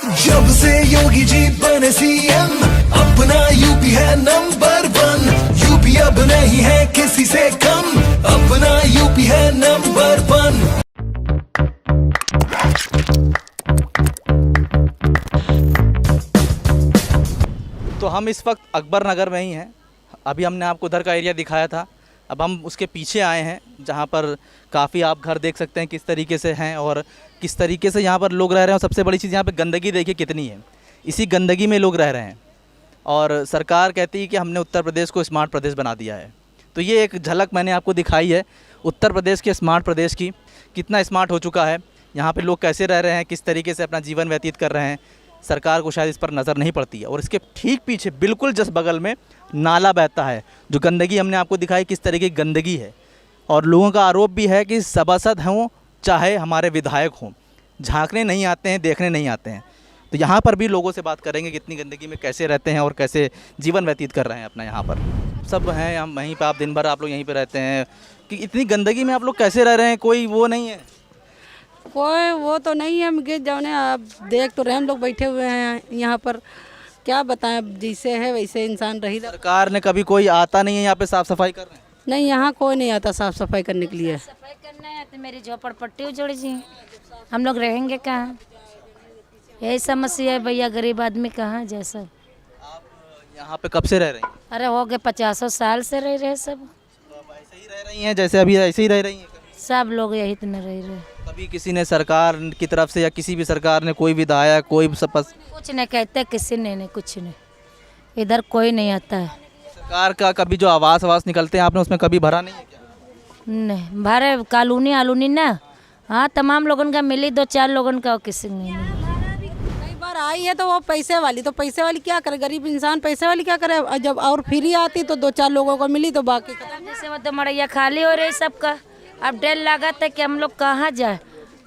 जब से योगी जी बने सीएम, अपना यूपी है नंबर 1। यूपी अब नहीं है किसी से कम, अपना यूपी है नंबर 1। तो हम इस वक्त अकबर नगर में ही हैं। अभी हमने आपको उधर का एरिया दिखाया था, अब हम उसके पीछे आए हैं जहाँ पर काफ़ी आप घर देख सकते हैं किस तरीके से हैं और किस तरीके से यहाँ पर लोग रह रहे हैं। और सबसे बड़ी चीज़ यहाँ पे गंदगी देखिए कितनी है, इसी गंदगी में लोग रह रहे हैं। और सरकार कहती है कि हमने उत्तर प्रदेश को स्मार्ट प्रदेश बना दिया है। तो ये एक झलक मैंने आपको दिखाई है उत्तर प्रदेश के स्मार्ट प्रदेश की, कितना स्मार्ट हो चुका है। यहाँ पे लोग कैसे रह रहे हैं, किस तरीके से अपना जीवन व्यतीत कर रहे हैं। सरकार को शायद इस पर नज़र नहीं पड़ती है। और इसके ठीक पीछे बिल्कुल जस्ट बगल में नाला बहता है। जो गंदगी हमने आपको दिखाई किस तरीके की गंदगी है। और लोगों का आरोप भी है कि सभासद हों चाहे हमारे विधायक हों, झांकने नहीं आते हैं, देखने नहीं आते हैं। तो यहाँ पर भी लोगों से बात करेंगे कि इतनी गंदगी में कैसे रहते हैं और कैसे जीवन व्यतीत कर रहे हैं अपना। यहाँ पर सब हैं, हम वहीं पर, आप दिन भर आप लोग यहीं पर रहते हैं कि इतनी गंदगी में आप लोग कैसे रह रहे हैं? कोई वो नहीं है? कोई वो तो नहीं है, हम जौने आप देख तो रहे, हम लोग बैठे हुए हैं यहाँ पर, क्या बताएं, जैसे है वैसे इंसान रही। सरकार ने कभी कोई आता नहीं है यहाँ पे साफ़ सफाई करने? नहीं, यहाँ कोई नहीं आता साफ सफाई करने के लिए। सफाई करना है तो मेरी झोपड़पट्टी उजड़ जी, हम लोग रहेंगे कहाँ? यही समस्या है भैया, गरीब आदमी कहाँ जाए सब। आप यहाँ पे कब से रह रही हैं? अरे हो गए 50 साल से रह रहे सब। तो अब ऐसे ही रह रही हैं जैसे अभी ऐसे ही रह रही हैं? सब लोग यही तो रह रहे। कभी किसी ने सरकार की तरफ से या किसी भी सरकार ने कोई विधायक कोई कुछ नहीं कहते, किसी ने नहीं, कुछ नहीं, इधर कोई नहीं आता है। सरकार का कभी जो आवास निकलते हैं आपने उसमें कभी भरा नहीं है क्या? नहीं भरे, कॉलोनी आलूनी ना, हाँ तमाम लोगों का मिली, 2-4 लोगों का, किसी ने नहीं। कई बार आई है तो वो पैसे वाली, तो पैसे वाली क्या करे, गरीब इंसान पैसे वाली क्या करे। और जब और फ्री आती तो 2-4 लोगों को मिली तो बाकी जैसे वो तो मड़ैया खाली हो रही सबका। अब डर लगा था कि हम लोग कहाँ जाए।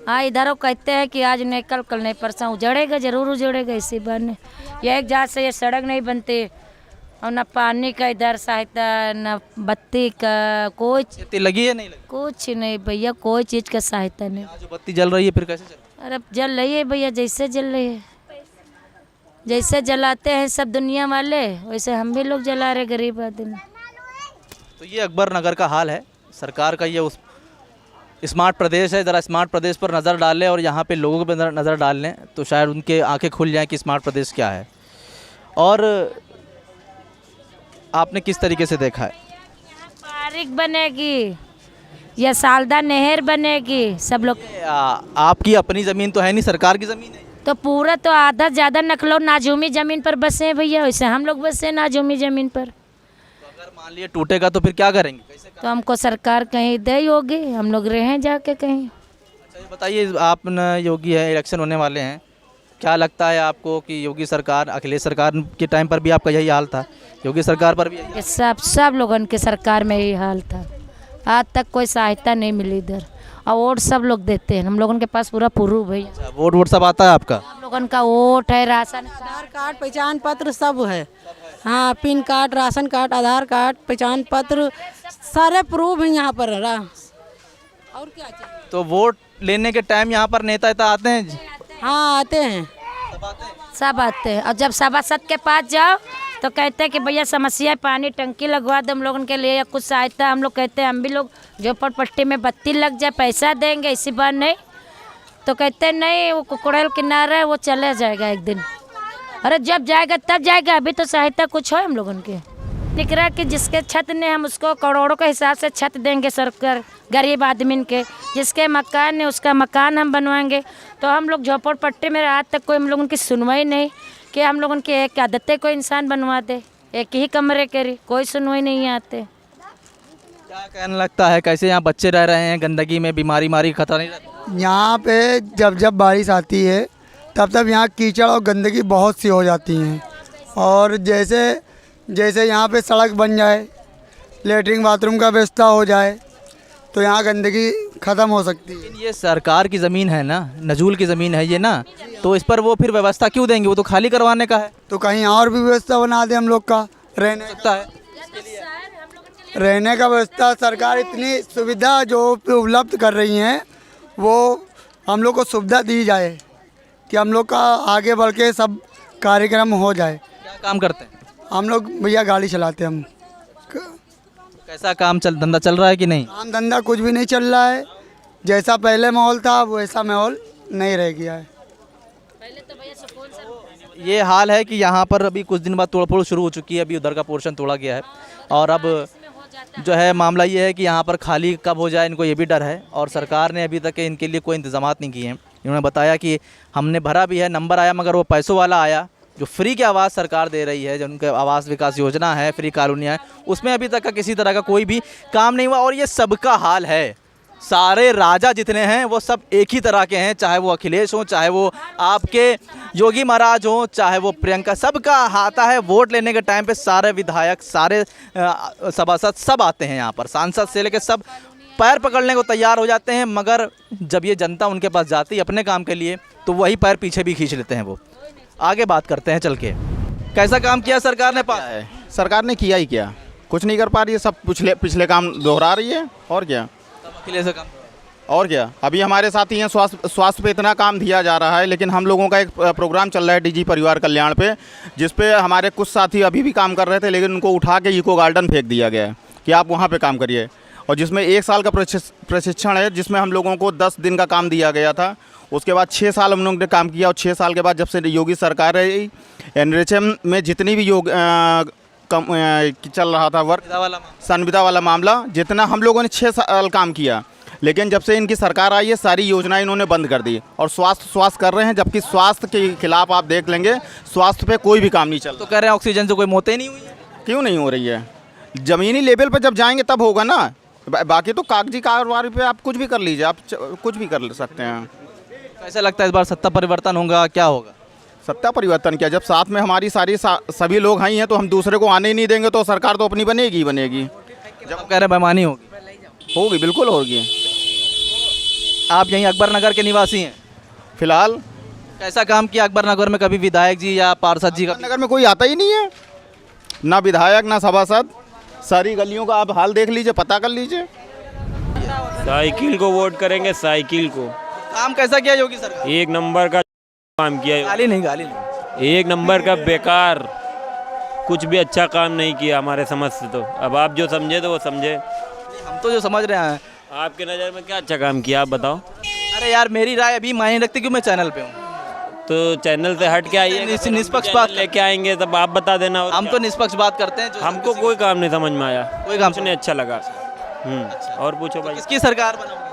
हाँ इधर वो कहते हैं कि आज नहीं कल नहीं परसों उजड़ेगा, जरूर उजड़ेगा। इसी बार ने ये एक जात से ये सड़क नहीं बनती और न पानी का इधर सहायता, न बत्ती का, कोई लगी है नहीं लगी? कुछ नहीं भैया, कोई चीज़ का सहायता नहीं। जो बत्ती जल रही है फिर कैसे चल? अरे जल रही है भैया, जैसे जल रही है, जैसे जलाते हैं सब दुनिया वाले वैसे हम भी लोग जला रहे गरीब आदमी। तो ये अकबर नगर का हाल है। सरकार का ये उस स्मार्ट प्रदेश है, ज़रा स्मार्ट प्रदेश पर नज़र डाल लें और यहाँ पे लोगों पे नज़र डाल लें तो शायद उनके आंखें खुल जाएं कि स्मार्ट प्रदेश क्या है। और आपने किस तरीके से देखा है? पार्क बनेगी या सालदा नहर बनेगी, सब लोग। आपकी अपनी ज़मीन तो है नहीं, सरकार की ज़मीन है। तो पूरा तो आधा ज़्यादा नखलो नाजूमी ज़मीन पर बसे हैं भैया, वैसे हम लोग बसे नाजूमी ज़मीन पर। तो अगर मान लिया टूटेगा तो फिर क्या करेंगे, कैसे? तो हमको सरकार कहीं दे होगी, हम लोग रहें जाके कहीं। अच्छा ये बताइए, आप न योगी है, इलेक्शन होने वाले हैं, क्या लगता है आपको कि योगी सरकार, अखिलेश सरकार के टाइम पर भी आपका यही हाल था, योगी सरकार पर भी यही? सब लोगों के सरकार में यही हाल था, आज तक कोई सहायता नहीं मिली इधर। और वोट सब लोग देते हैं, हम लोगों के पास पूरा प्रूफ है। अच्छा, वोट सब आता है आपका? हम लोगों का वोट है, राशन, आधार कार्ड, पहचान पत्र सब है। हाँ, पिन कार्ड, राशन कार्ड, आधार कार्ड, पहचान पत्र, सारे प्रूफ हैं यहाँ पर। और क्या चाहिए? तो वोट लेने के टाइम यहाँ पर नेता आते हैं? हाँ आते हैं, सब आते हैं। और जब सभासद के पास जाओ तो कहते हैं कि भैया समस्या है, पानी टंकी लगवा दो हम लोगों के लिए या कुछ सहायता। हम लोग कहते हैं हम भी लोग झोपड़पट्टी में बत्ती लग जाए, पैसा देंगे। इसी बार नहीं तो कहते हैं नहीं, वो कुकड़ेल किनारा है, वो चले जाएगा एक दिन। अरे जब जाएगा तब जाएगा, अभी तो सहायता कुछ हो हम लोगों के। दिख रहा है कि जिसके छत ने हम उसको करोड़ों के हिसाब से छत देंगे सरकार, गरीब आदमी के जिसके मकान है उसका मकान हम बनवाएंगे। तो हम लोग झोपड़पट्टी में आज तक कोई हम लोगों की सुनवाई नहीं कि हम लोगों की एक आदतें कोई इंसान बनवा दे, एक ही कमरे के कोई सुनवाई नहीं आते। क्या कहने लगता है, कैसे यहाँ बच्चे रह रहे हैं गंदगी में, बीमारी खतरा नहीं रहता? यहाँ पे जब बारिश आती है तब यहाँ कीचड़ और गंदगी बहुत सी हो जाती हैं। और जैसे यहाँ पे सड़क बन जाए, लेटरिन बाथरूम का व्यवस्था हो जाए तो यहाँ गंदगी ख़त्म हो सकती है। लेकिन ये सरकार की ज़मीन है ना, नजूल की ज़मीन है ये ना, तो इस पर वो फिर व्यवस्था क्यों देंगे? वो तो खाली करवाने का है। तो कहीं और भी व्यवस्था बना दे हम लोग का रहने सकता है। रहने का व्यवस्था। सरकार इतनी सुविधा जो उपलब्ध कर रही हैं वो हम लोग को सुविधा दी जाए कि हम लोग का आगे बढ़ के सब कार्यक्रम हो जाए। क्या काम करते हैं? हम लोग भैया गाड़ी चलाते हैं हम। कैसा काम धंधा चल रहा है कि नहीं? काम धंधा कुछ भी नहीं चल रहा है, जैसा पहले माहौल था वैसा माहौल नहीं रह गया है। ये हाल है कि यहाँ पर अभी कुछ दिन बाद तोड़फोड़ शुरू हो चुकी है, अभी उधर का पोर्शन तोड़ा गया है और अब जो है मामला ये है कि यहाँ पर खाली कब हो जाए इनको ये भी डर है और सरकार ने अभी तक इनके लिए कोई इंतजामात नहीं किए हैं। इन्होंने बताया कि हमने भरा भी है, नंबर आया, मगर वो पैसों वाला आया जो फ्री के आवास सरकार दे रही है, जो उनके आवास विकास योजना है, फ्री कॉलोनियाँ है, उसमें अभी तक का किसी तरह का कोई भी काम नहीं हुआ। और ये सबका हाल है, सारे राजा जितने हैं वो सब एक ही तरह के हैं, चाहे वो अखिलेश हो, चाहे वो आपके योगी महाराज हो, चाहे वो प्रियंका, सबका आता है वोट लेने के टाइम पे सारे विधायक, सारे सभासद सब आते हैं यहाँ पर, सांसद से लेकर सब पैर पकड़ने को तैयार हो जाते हैं, मगर जब ये जनता उनके पास जाती है अपने काम के लिए तो वही पैर पीछे भी खींच लेते हैं वो। आगे बात करते हैं चल के, कैसा काम किया सरकार ने पास है? सरकार ने किया ही क्या, कुछ नहीं कर पा रही है, सब पिछले काम दोहरा रही है और क्या। अखिलेश काम और क्या, अभी हमारे साथ ही हैं, स्वास्थ्य पे इतना काम दिया जा रहा है, लेकिन हम लोगों का एक प्रोग्राम चल रहा है डीजी परिवार कल्याण पे, जिस पे हमारे कुछ साथी अभी भी काम कर रहे थे, लेकिन उनको उठा के इको गार्डन फेंक दिया गया है कि आप वहाँ पे काम करिए, और जिसमें 1 साल का प्रशिक्षण है, जिसमें हम लोगों को 10 दिन का काम दिया गया था। उसके बाद 6 साल हम लोगों ने काम किया और 6 साल के बाद जब से योगी सरकार रही, NHM में जितनी भी चल रहा था वर्क, संविदा वाला मामला, जितना हम लोगों ने 6 साल काम किया, लेकिन जब से इनकी सरकार आई है सारी योजनाएं इन्होंने बंद कर दी और स्वास्थ्य कर रहे हैं, जबकि स्वास्थ्य के खिलाफ आप देख लेंगे, स्वास्थ्य पे कोई भी काम नहीं चल। तो कह रहे हैं ऑक्सीजन से कोई मौतें नहीं हुई है? क्यों नहीं हो रही है? ज़मीनी लेवल पर जब जाएंगे तब होगा ना, बाकी तो कागजी कार्रवाई पे आप कुछ भी कर लीजिए, आप कुछ भी कर सकते हैं। कैसा लगता है इस बार सत्ता परिवर्तन होगा, क्या होगा? सत्ता परिवर्तन क्या, जब साथ में हमारी सभी लोग आई हैं तो हम दूसरे को आने ही नहीं देंगे, तो सरकार तो अपनी बनेगी ही बनेगी। जब कह रहे हैं बेईमानी होगी, बिल्कुल होगी। आप यहीं अकबर नगर के निवासी हैं फिलहाल? कैसा काम किया अकबर नगर में? कभी विधायक जी या पार्षद जी का? नगर में कोई आता ही नहीं है, ना विधायक ना सभासद, सारी गलियों का आप हाल देख लीजिए, पता कर लीजिए। साइकिल को वोट करेंगे, साइकिल को। काम कैसा किया योगी सरकार? 1 नंबर का काम किया, गाली नहीं। 1 नंबर का बेकार, कुछ भी अच्छा काम नहीं किया हमारे समझ से। तो अब आप जो समझे तो वो समझे, हम तो जो समझ रहे हैं। आपके नज़र में क्या अच्छा काम किया आप बताओ। अरे यार मेरी राय अभी मायने रखती क्यों, मैं चैनल पे हूँ तो चैनल से हट के आइए, निष्पक्ष बात लेके आएंगे तब आप बता देना। हम तो निष्पक्ष बात करते हैं। हमको कोई काम नहीं समझ में आया, कोई काम नहीं अच्छा लगा। और पूछो भाई, किसकी सरकार बनाओगे?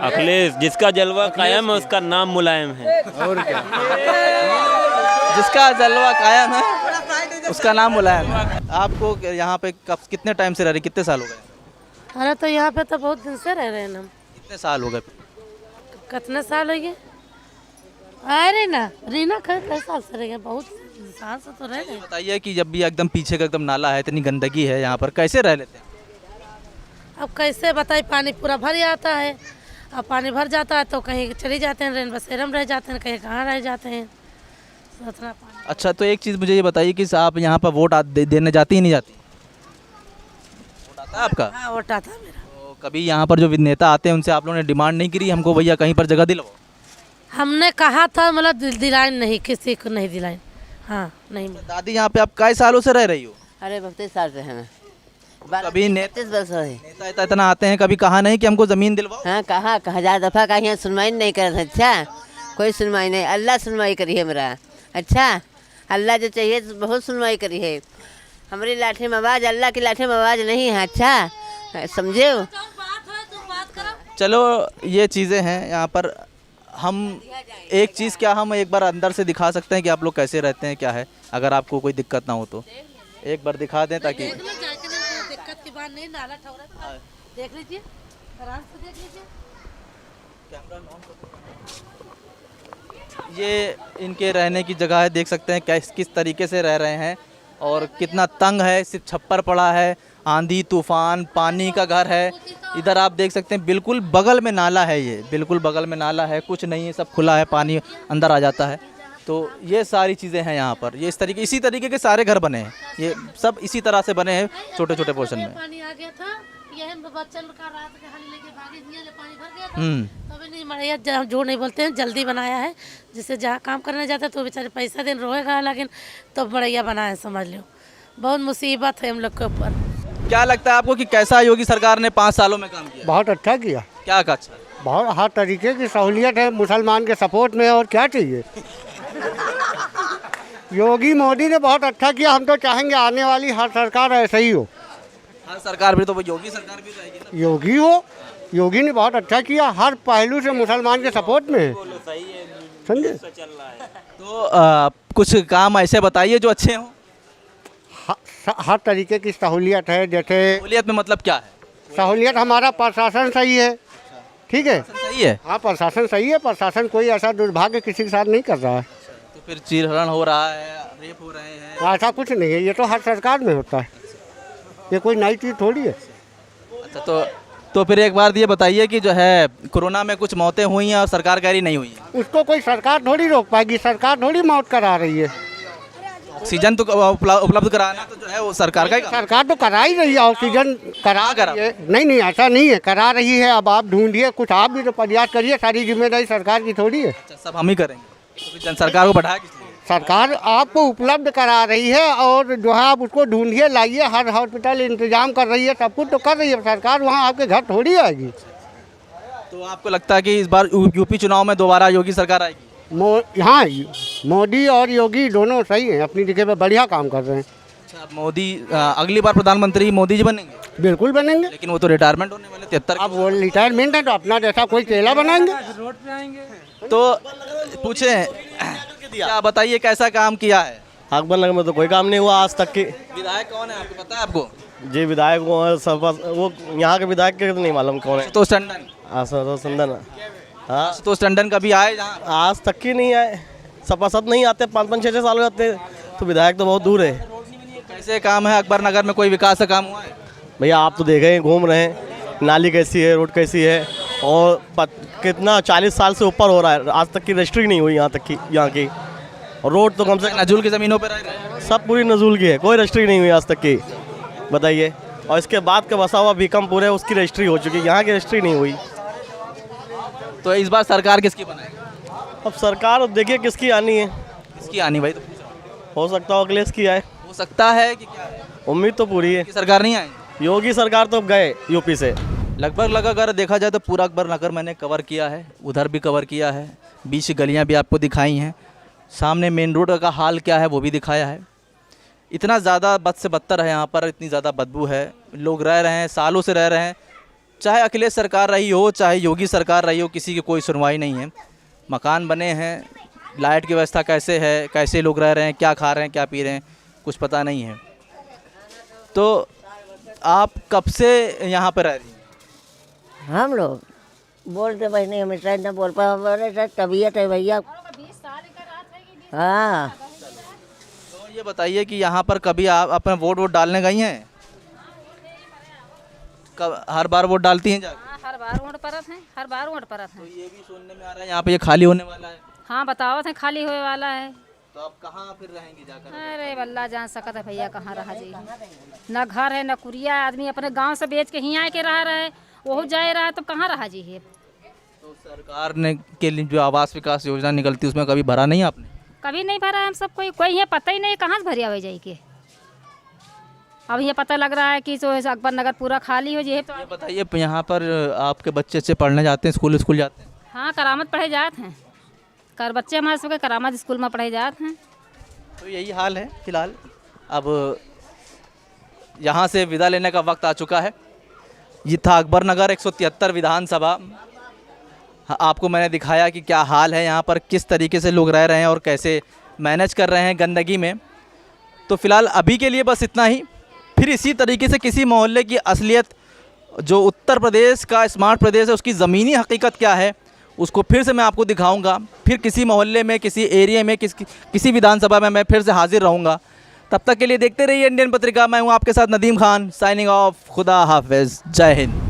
अखिलेश, जिसका जलवा कायम है उसका नाम मुलायम है। और क्या, जिसका जलवा कायम है उसका नाम मुलायम है। आपको यहाँ पे कितने टाइम से रह रही, कितने साल हो गए? अरे तो यहाँ पे तो बहुत दिन से रह रहे हैं हम। कितने साल हो गए? कितने साल हो गए? अरे ना रीना कई साल से रह गए, बहुत साल से तो रह रहे हैं। बताइए कि जब भी एकदम पीछे का एकदम नाला है, इतनी गंदगी है यहाँ पर, कैसे रह लेते हैं? अब कैसे बताइए, पानी पूरा भर जाता है, अब पानी भर जाता है तो कहीं चली जाते हैं, रेन बसेरा में रह जाते हैं, कहीं कहाँ रह जाते हैं, उतना पानी। अच्छा, तो एक चीज़ मुझे ये बताइए कि आप यहाँ पर वोट देने जाती ही नहीं जाती? वोट आता है आपका? हाँ, वोट आता है मेरा। तो कभी यहाँ पर जो नेता आते हैं उनसे आप लोगों ने डिमांड नहीं करी हमको भैया कहीं पर जगह दिलवाओ? हमने कहा था, मतलब दिलाए नहीं, किसी को नहीं दिलाए। हाँ, नहीं मिला। दादी यहाँ पे आप कई सालों से रह रही हो? अरे 32 साल से हैं। कभी 32 वर्ष है। नेता इतना आते हैं, कभी कहा नहीं कि हमको ज़मीन दिलवाओ? हाँ, कहा 1000 दफ़ा कहा, यहाँ सुनवाई नहीं कर रहे। अच्छा, कोई सुनवाई नहीं, अल्लाह सुनवाई करी है मेरा। अच्छा, अल्लाह जो चाहिए तो बहुत सुनवाई करी है। हमारी लाठी में आवाज़, अल्लाह की लाठी में आवाज़ नहीं है। अच्छा, समझे? चलो ये चीज़ें हैं यहाँ पर। हम एक चीज़, क्या हम एक बार अंदर से दिखा सकते हैं कि आप लोग कैसे रहते हैं, क्या है? अगर आपको कोई दिक्कत ना हो तो एक बार दिखा दें ताकि दिक्कत की बात नहीं, नाला ठौरा देख लीजिए, आराम से देख लीजिए। ये इनके रहने की जगह है, देख सकते हैं किस तरीके से रह रहे हैं और कितना तंग है, सिर्फ छप्पर पड़ा है, आंधी तूफान, पानी का घर है। इधर आप देख सकते हैं बिल्कुल बगल में नाला है, ये बिल्कुल बगल में नाला है, कुछ नहीं है, सब खुला है, पानी अंदर आ जाता है। तो ये सारी चीज़ें हैं यहाँ पर। ये इसी तरीके के सारे घर बने हैं, ये सब इसी तरह से बने हैं, छोटे छोटे पोर्शन में। पानी आ गया था यही बच्चा लोग का रात के हाली लेके भागे दिया, पानी भर गया था तभी नहीं मड़ैया जो नहीं बोलते हैं जल्दी बनाया है, जिससे जहाँ काम करने जाते तो बेचारे पैसा दिन रोएगा, लेकिन तो मड़ैया बनाया समझ लो। बहुत मुसीबत है हम लोग के ऊपर। क्या लगता है आपको कि कैसा योगी सरकार ने 5 सालों में काम किया? बहुत अच्छा किया, क्या का अच्छा? बहुत हर तरीके की सहूलियत है, मुसलमान के सपोर्ट में, और क्या चाहिए। योगी मोदी ने बहुत अच्छा किया, हम तो चाहेंगे आने वाली हर सरकार ऐसा ही हो। हर सरकार भी तो वो योगी सरकार भी रहेगी ना। योगी हो, योगी ने बहुत अच्छा किया, हर पहलू से मुसलमान के सपोर्ट में है, समझे। तो कुछ काम ऐसे बताइए जो अच्छे हों। हर तरीके की सहूलियत है, जैसे सहूलियत में मतलब क्या है? सहूलियत हमारा प्रशासन सही है, ठीक है। सही है। हाँ, प्रशासन सही है, प्रशासन कोई ऐसा दुर्भाग्य किसी के साथ नहीं कर रहा है। तो फिर चीरहरण हो रहा है, रेप हो रहे हैं, ऐसा कुछ नहीं है, ये तो हर सरकार में होता है, ये कोई नई चीज़ थोड़ी है। अच्छा, तो फिर एक बार ये बताइए कि जो है कोरोना में कुछ मौतें हुई हैं और सरकार कह रही नहीं हुई है। उसको कोई सरकार थोड़ी रोक पाएगी, सरकार थोड़ी मौत करा रही है। ऑक्सीजन तो उपलब्ध कराना तो जो है वो सरकार का ही काम। सरकार तो करा ही रही है, ऑक्सीजन करा रही है। नहीं, ऐसा नहीं है, करा रही है। अब आप ढूंढिए, कुछ आप भी तो प्रयास करिए, सारी जिम्मेदारी सरकार की थोड़ी है। अच्छा, सब हम ही करेंगे तो जन सरकार को बढ़ाया किस लिए? सरकार आपको उपलब्ध करा रही है, और जो है आप उसको ढूंढिए, लाइए, हर हॉस्पिटल इंतजाम कर रही है, सब कुछ तो कर रही है सरकार, वहाँ आपके घर थोड़ी आएगी। तो आपको लगता है कि इस बार यूपी चुनाव में दोबारा योगी सरकार आएगी? हाँ, मोदी और योगी दोनों सही हैं, अपनी जगह पे बढ़िया काम कर रहे हैं। अच्छा, मोदी अगली बार प्रधानमंत्री मोदी जी बनेंगे? बिल्कुल बनेंगे, लेकिन वो तो रिटायरमेंट होने वाले 73। अब वो रिटायरमेंट है तो अपना जैसा कोई चेला बनाएंगे। तो पूछे क्या बताइए कैसा काम किया है? अकबर नगर में तो कोई काम नहीं हुआ आज तक की। विधायक कौन है आपको पता है? आपको जी विधायक वो यहाँ के विधायक के तो नहीं मालूम कौन है। तो टंडन। संदन, हाँ तो टंडन कभी आए यहाँ? आज तक की नहीं आए, सपासद नहीं आते, 5-5-6 साल हो जाते, तो विधायक तो बहुत दूर है। कैसे काम है अकबर नगर में? कोई विकास का काम हुआ है? भैया आप तो देख रहे हैं, घूम रहे हैं, नाली कैसी है, रोड कैसी है, और कितना 40 साल से ऊपर हो रहा है, आज तक की रजिस्ट्री नहीं हुई यहाँ तक की, यहाँ की। और रोड तो कम से कम नजूल की ज़मीनों पर रह रहे हैं, सब पूरी नजूल की है, कोई रजिस्ट्री नहीं हुई आज तक की, बताइए। और इसके बाद का बसा हुआ बीकमपुर है, उसकी रजिस्ट्री हो चुकी है, यहाँ की रजिस्ट्री नहीं हुई। तो इस बार सरकार किसकी बनाएगी? अब सरकार देखिए किसकी आनी है। किसकी आनी भाई? तो हो सकता है अखिलेश की आए, हो सकता है कि क्या है? उम्मीद तो पूरी है। सरकार नहीं आएगी? योगी सरकार तो अब गए यूपी से। लगभग अगर देखा जाए तो पूरा अकबर नगर मैंने कवर किया है, उधर भी कवर किया है, बीच गलियां भी आपको दिखाई हैं, सामने मेन रोड का हाल क्या है वो भी दिखाया है। इतना ज़्यादा बद से बदतर है यहाँ पर, इतनी ज़्यादा बदबू है, लोग रह रहे हैं, सालों से रह रहे हैं, चाहे अखिलेश सरकार रही हो चाहे योगी सरकार रही हो, किसी की कोई सुनवाई नहीं है। मकान बने हैं, लाइट की व्यवस्था कैसे है, कैसे लोग रह रहे हैं, क्या खा रहे हैं, क्या पी रहे हैं, कुछ पता नहीं है। तो आप कब से यहाँ पर रह रही हैं? हम लोग बोलते भाई नहीं, हमें शायद ना बोल पा, तबीयत है भैया। हाँ, तो ये बताइए कि यहाँ पर कभी आप अपना वोट डालने गई हैं? कब हर बार वोट डालती हैं जाके? हर बार वोट परत हैं, हर बार वोट परत हैं। तो ये भी सुनने में आ रहा है यहाँ पे ये खाली होने वाला है। हाँ बताओ थे खाली होने वाला है। तो आप कहाँ फिर रहेंगी जाकर? अरे वल्ला जान सकत है भैया, कहाँ रहा जी, न घर है न कुरिया, आदमी अपने गांव से बेच के ही आए के रह रहे, वो जाए रहा है तो कहाँ रहा जी है। तो सरकार ने के लिए जो आवास विकास योजना निकलती है उसमें कभी भरा नहीं आपने? कभी नहीं भरा हम सब, कोई ये पता ही नहीं कहाँ से भरिया हो जाए के। अब ये पता लग रहा है कि जो अकबर नगर पूरा खाली हो जाए। तो ये बताइए यहाँ पर आपके बच्चे से पढ़ने जाते हैं, स्कूल जाते हैं? हाँ, करामत पढ़े जाते हैं, कर बच्चे हमारे सबके करामत स्कूल में पढ़े जाते हैं। तो यही हाल है फिलहाल। अब यहाँ से विदा लेने का वक्त आ चुका है। ये था अकबर नगर 173 विधानसभा। आपको मैंने दिखाया कि क्या हाल है यहाँ पर, किस तरीके से लोग रह रहे हैं और कैसे मैनेज कर रहे हैं गंदगी में। तो फिलहाल अभी के लिए बस इतना ही। फिर इसी तरीके से किसी मोहल्ले की असलियत, जो उत्तर प्रदेश का स्मार्ट प्रदेश है, उसकी ज़मीनी हकीकत क्या है, उसको फिर से मैं आपको दिखाऊंगा। फिर किसी मोहल्ले में, किसी एरिया में, किसी विधानसभा में मैं फिर से हाजिर रहूंगा। तब तक के लिए देखते रहिए इंडियन पत्रिका। मैं हूं आपके साथ नदीम खान, साइनिंग ऑफ। खुदा हाफिज़, जय हिंद।